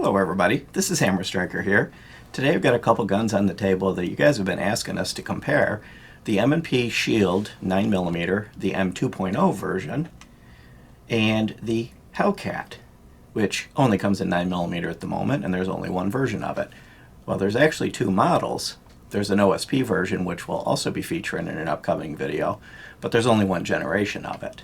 Hello everybody, this is Hammer Striker here. Today I've got a couple guns on the table that you guys have been asking us to compare. The M&P Shield 9mm, the M2.0 version, and the Hellcat, which only comes in 9mm at the moment, and there's only one version of it. Well, there's actually two models. There's an OSP version, which we'll also be featuring in an upcoming video, but there's only one generation of it.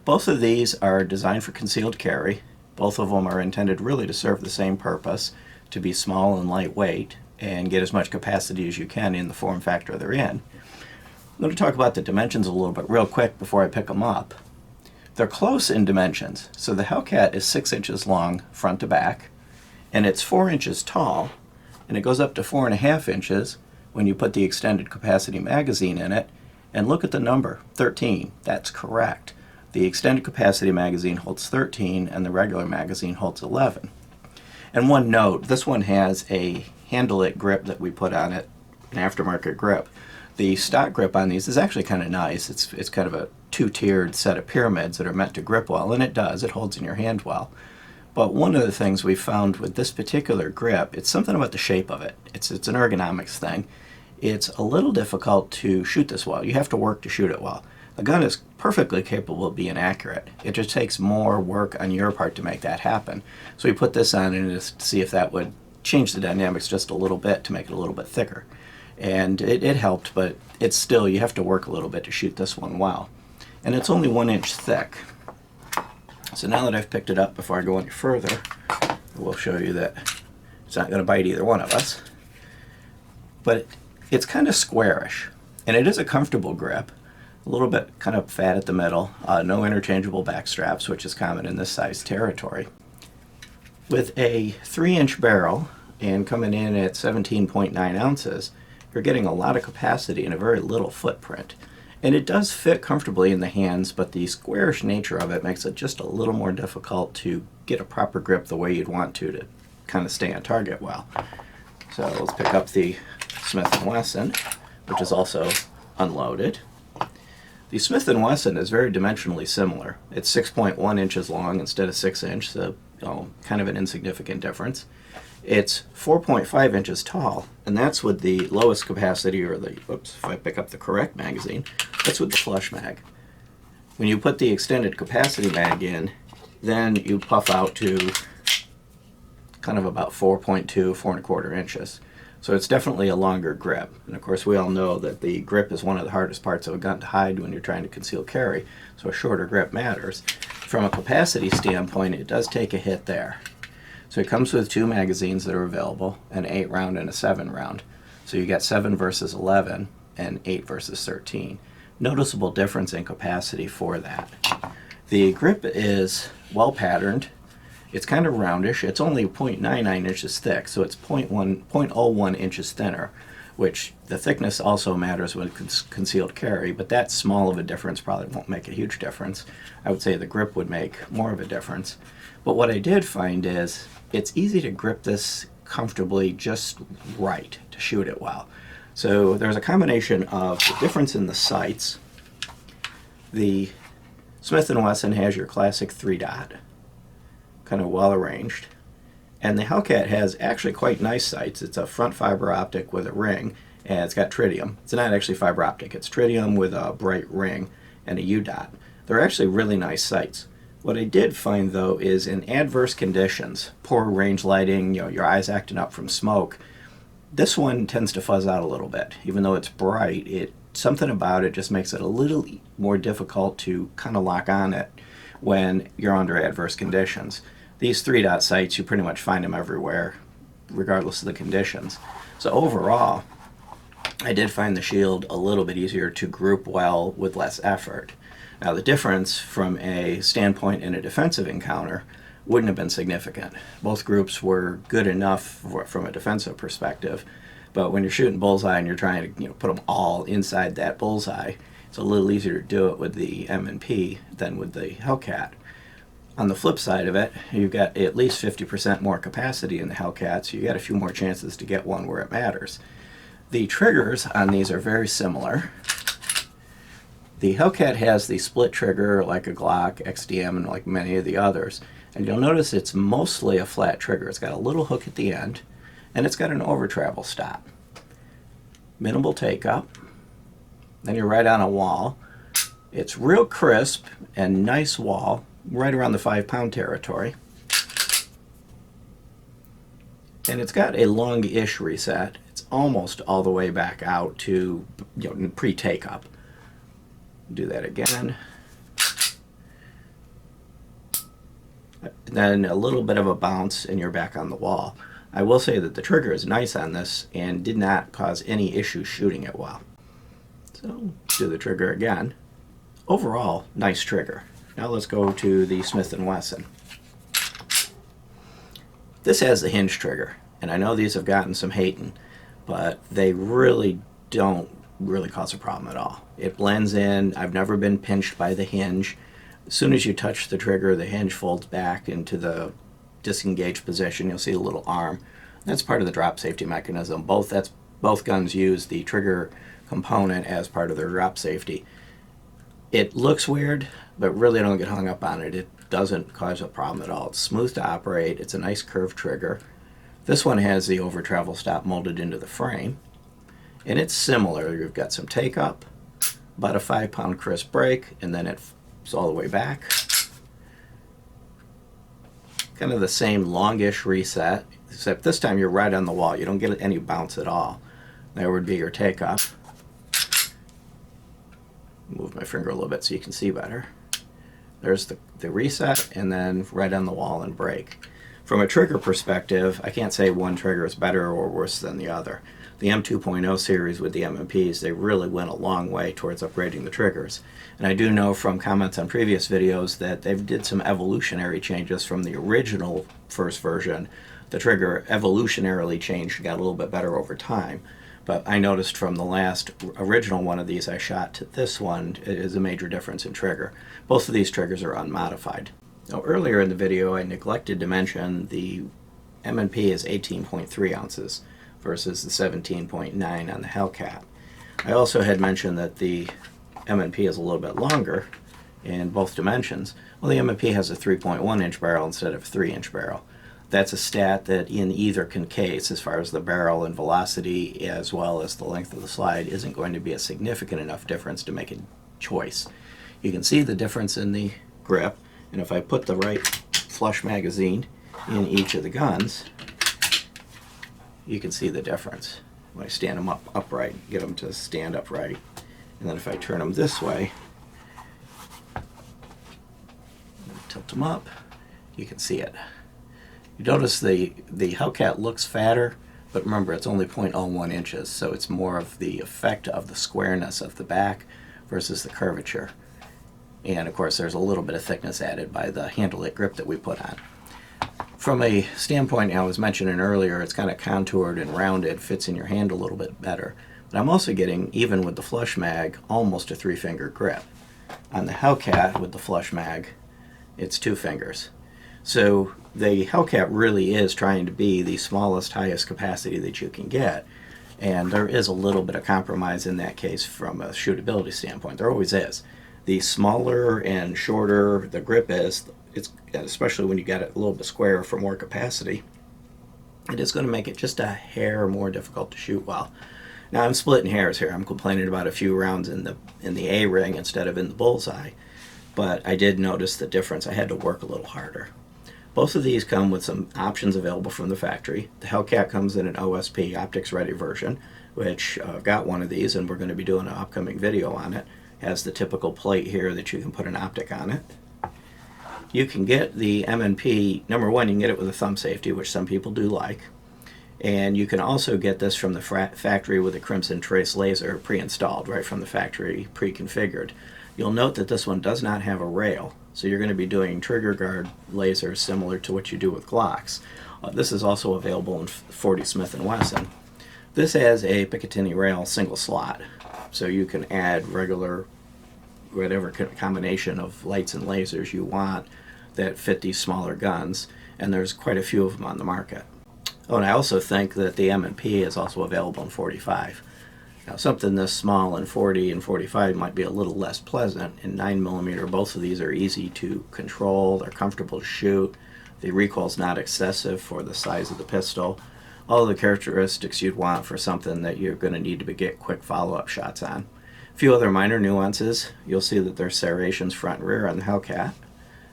Both of these are designed for concealed carry. Both of them are intended really to serve the same purpose, to be small and lightweight and get as much capacity as you can in the form factor they're in. I'm going to talk about the dimensions a little bit real quick before I pick them up. They're close in dimensions. So the Hellcat is 6 inches long front to back, and it's 4 inches tall, and it goes up to 4.5 inches when you put the extended capacity magazine in it. And look at the number, 13. That's correct. The extended capacity magazine holds 13 and the regular magazine holds 11. And one note, this one has a handle-it grip that we put on it, an aftermarket grip. The stock grip on these is actually kind of nice. It's kind of a two-tiered set of pyramids that are meant to grip well, and it does. It holds in your hand well. But one of the things we found with this particular grip, it's something about the shape of it. It's an ergonomics thing. It's a little difficult to shoot this well. You have to work to shoot it well. The gun is perfectly capable of being accurate. It just takes more work on your part to make that happen. So we put this on and just to see if that would change the dynamics just a little bit to make it a little bit thicker. And it helped, but it's still, you have to work a little bit to shoot this one well. And it's only 1 inch thick. So now that I've picked it up, before I go any further, we'll show you that it's not going to bite either one of us. But it's kind of squarish, and it is a comfortable grip. A little bit kind of fat at the middle, no interchangeable back straps, which is common in this size territory. With a 3-inch barrel and coming in at 17.9 ounces, you're getting a lot of capacity in a very little footprint. And it does fit comfortably in the hands, but the squarish nature of it makes it just a little more difficult to get a proper grip the way you'd want to kind of stay on target well. So let's pick up the Smith & Wesson, which is also unloaded. The Smith & Wesson is very dimensionally similar. It's 6.1 inches long instead of 6 inch, so kind of an insignificant difference. It's 4.5 inches tall, and that's with the lowest capacity, or the, if I pick up the correct magazine, that's with the flush mag. When you put the extended capacity mag in, then you puff out to kind of about 4.2, 4.25 inches. So it's definitely a longer grip. And of course we all know that the grip is one of the hardest parts of a gun to hide when you're trying to conceal carry, so a shorter grip matters. From a capacity standpoint, it does take a hit there. So it comes with 2 magazines that are available, an 8-round and a 7-round. So you get 7 versus 11 and 8 versus 13. Noticeable difference in capacity for that. The grip is well patterned. It's kind of roundish. It's only 0.99 inches thick, so it's 0.01 inches thinner, which the thickness also matters with concealed carry, but that small of a difference probably won't make a huge difference. I would say the grip would make more of a difference. But what I did find is it's easy to grip this comfortably just right to shoot it well. So there's a combination of the difference in the sights. The Smith & Wesson has your classic 3-dot. Kind of well arranged, and the Hellcat has actually quite nice sights. It's a front fiber optic with a ring, and it's got tritium. It's not actually fiber optic, it's tritium with a bright ring and a U-dot. They're actually really nice sights. What I did find though is in adverse conditions, poor range lighting, your eyes acting up from smoke, this one tends to fuzz out a little bit. Even though it's bright, something about it just makes it a little more difficult to kind of lock on it when you're under adverse conditions. These 3-dot sights, you pretty much find them everywhere, regardless of the conditions. So overall, I did find the Shield a little bit easier to group well with less effort. Now the difference from a standpoint in a defensive encounter wouldn't have been significant. Both groups were good enough from a defensive perspective, but when you're shooting bullseye and you're trying to put them all inside that bullseye, it's a little easier to do it with the M&P than with the Hellcat. On the flip side of it, you've got at least 50% more capacity in the Hellcat, so you got a few more chances to get one where it matters. The triggers on these are very similar. The Hellcat has the split trigger like a Glock, XDM, and like many of the others. And you'll notice it's mostly a flat trigger. It's got a little hook at the end, and it's got an over travel stop. Minimal take up. Then you're right on a wall. It's real crisp and nice wall, right around the 5-pound territory. And it's got a long-ish reset. It's almost all the way back out to, pre-take up. Do that again. Then a little bit of a bounce and you're back on the wall. I will say that the trigger is nice on this and did not cause any issues shooting it well. So do the trigger again. Overall, nice trigger. Now let's go to the Smith & Wesson. This has the hinge trigger, and I know these have gotten some hating, but they really don't cause a problem at all. It blends in. I've never been pinched by the hinge. As soon as you touch the trigger, the hinge folds back into the disengaged position. You'll see a little arm. That's part of the drop safety mechanism. Both guns use the trigger component as part of their drop safety. It looks weird, but really don't get hung up on it. It doesn't cause a problem at all. It's smooth to operate. It's a nice curved trigger. This one has the over travel stop molded into the frame. And it's similar. You've got some take up, about a 5-pound crisp break, and then it's all the way back. Kind of the same longish reset, except this time you're right on the wall. You don't get any bounce at all. There would be your take up. Move my finger a little bit so you can see better. There's the reset, and then right on the wall and break. From a trigger perspective, I can't say one trigger is better or worse than the other. The M2.0 series with the M&Ps, they really went a long way towards upgrading the triggers. And I do know from comments on previous videos that they've did some evolutionary changes from the original first version. The trigger evolutionarily changed, got a little bit better over time. But I noticed from the last original one of these I shot to this one, it is a major difference in trigger. Both of these triggers are unmodified. Now earlier in the video I neglected to mention the M&P is 18.3 ounces versus the 17.9 on the Hellcat. I also had mentioned that the M&P is a little bit longer in both dimensions. Well, the M&P has a 3.1 inch barrel instead of a 3 inch barrel. That's a stat that in either case, as far as the barrel and velocity as well as the length of the slide, isn't going to be a significant enough difference to make a choice. You can see the difference in the grip, and if I put the right flush magazine in each of the guns, you can see the difference. When I stand them upright, get them to stand upright, and then if I turn them this way, tilt them up, you can see it. You notice the Hellcat looks fatter, but remember it's only 0.01 inches, so it's more of the effect of the squareness of the back versus the curvature. And of course there's a little bit of thickness added by the handle-it grip that we put on. From a standpoint I was mentioning earlier, it's kind of contoured and rounded, fits in your hand a little bit better. But I'm also getting, even with the flush mag, almost a 3-finger grip. On the Hellcat with the flush mag, it's 2 fingers. So the Hellcat really is trying to be the smallest, highest capacity that you can get. And there is a little bit of compromise in that case from a shootability standpoint. There always is. The smaller and shorter the grip is, especially when you get it a little bit square for more capacity, it is going to make it just a hair more difficult to shoot well. Now I'm splitting hairs here. I'm complaining about a few rounds in the A-ring instead of in the bullseye. But I did notice the difference. I had to work a little harder. Both of these come with some options available from the factory. The Hellcat comes in an OSP, optics ready version, which I've got one of these and we're going to be doing an upcoming video on it. It has the typical plate here that you can put an optic on it. You can get the M&P, number one, you can get it with a thumb safety, which some people do like. And you can also get this from the factory with a Crimson Trace laser pre-installed, right from the factory, pre-configured. You'll note that this one does not have a rail, so you're going to be doing trigger guard lasers similar to what you do with Glocks. This is also available in 40 Smith & Wesson. This has a Picatinny rail single slot, so you can add regular, whatever combination of lights and lasers you want that fit these smaller guns, and there's quite a few of them on the market. Oh, and I also think that the M&P is also available in 45. Now something this small in 40 and 45 might be a little less pleasant. In 9mm, both of these are easy to control, they're comfortable to shoot, the recoil's not excessive for the size of the pistol. All the characteristics you'd want for something that you're going to need to get quick follow-up shots on. A few other minor nuances. You'll see that there's serrations front and rear on the Hellcat,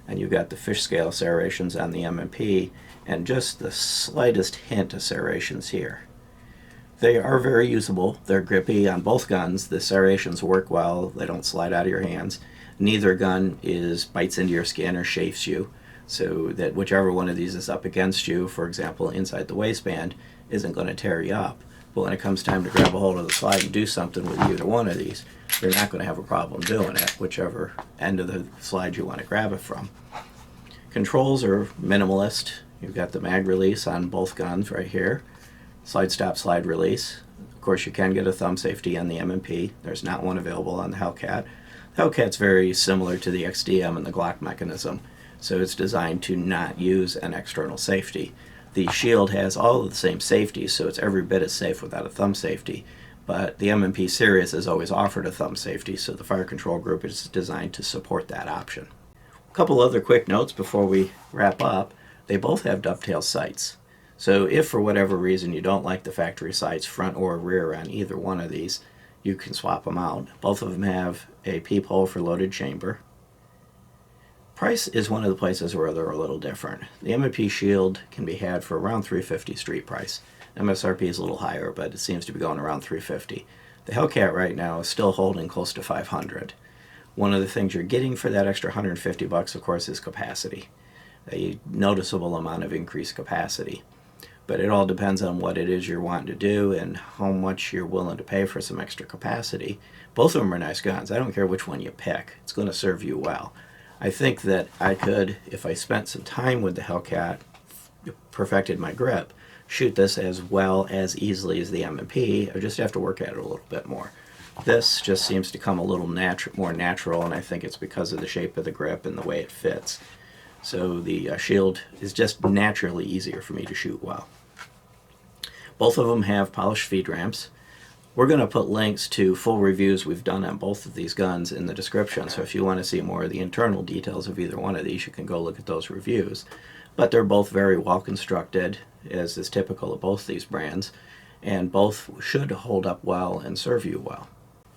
and you've got the fish scale serrations on the M&P, and just the slightest hint of serrations here. They are very usable. They're grippy on both guns. The serrations work well. They don't slide out of your hands. Neither gun bites into your skin or chafes you, so that whichever one of these is up against you, for example, inside the waistband, isn't going to tear you up. But when it comes time to grab a hold of the slide and do something with either one of these, you're not going to have a problem doing it, whichever end of the slide you want to grab it from. Controls are minimalist. You've got the mag release on both guns right here. Slide stop, slide release. Of course, you can get a thumb safety on the M&P. There's not one available on the Hellcat. The Hellcat's very similar to the XDM and the Glock mechanism, so it's designed to not use an external safety. The Shield has all of the same safeties, so it's every bit as safe without a thumb safety, but the M&P series has always offered a thumb safety, so the fire control group is designed to support that option. A couple other quick notes before we wrap up. They both have dovetail sights. So if for whatever reason you don't like the factory sights, front or rear on either one of these, you can swap them out. Both of them have a peephole for loaded chamber. Price is one of the places where they're a little different. The M&P Shield can be had for around $350 street price. MSRP is a little higher, but it seems to be going around $350. The Hellcat right now is still holding close to $500. One of the things you're getting for that extra $150, of course, is capacity. A noticeable amount of increased capacity. But it all depends on what it is you're wanting to do and how much you're willing to pay for some extra capacity. Both of them are nice guns. I don't care which one you pick. It's going to serve you well. I think that I could, if I spent some time with the Hellcat, perfected my grip, shoot this as well as easily as the M&P. I just have to work at it a little bit more. This just seems to come a little more natural, and I think it's because of the shape of the grip and the way it fits. So the Shield is just naturally easier for me to shoot well. Both of them have polished feed ramps. We're going to put links to full reviews we've done on both of these guns in the description, so if you want to see more of the internal details of either one of these, you can go look at those reviews. But they're both very well constructed, as is typical of both these brands, and both should hold up well and serve you well.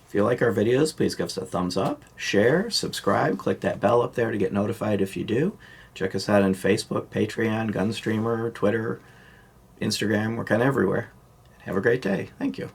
If you like our videos, please give us a thumbs up, share, subscribe, click that bell up there to get notified if you do. Check us out on Facebook, Patreon, Gunstreamer, Twitter, Instagram. We're kind of everywhere. Have a great day. Thank you.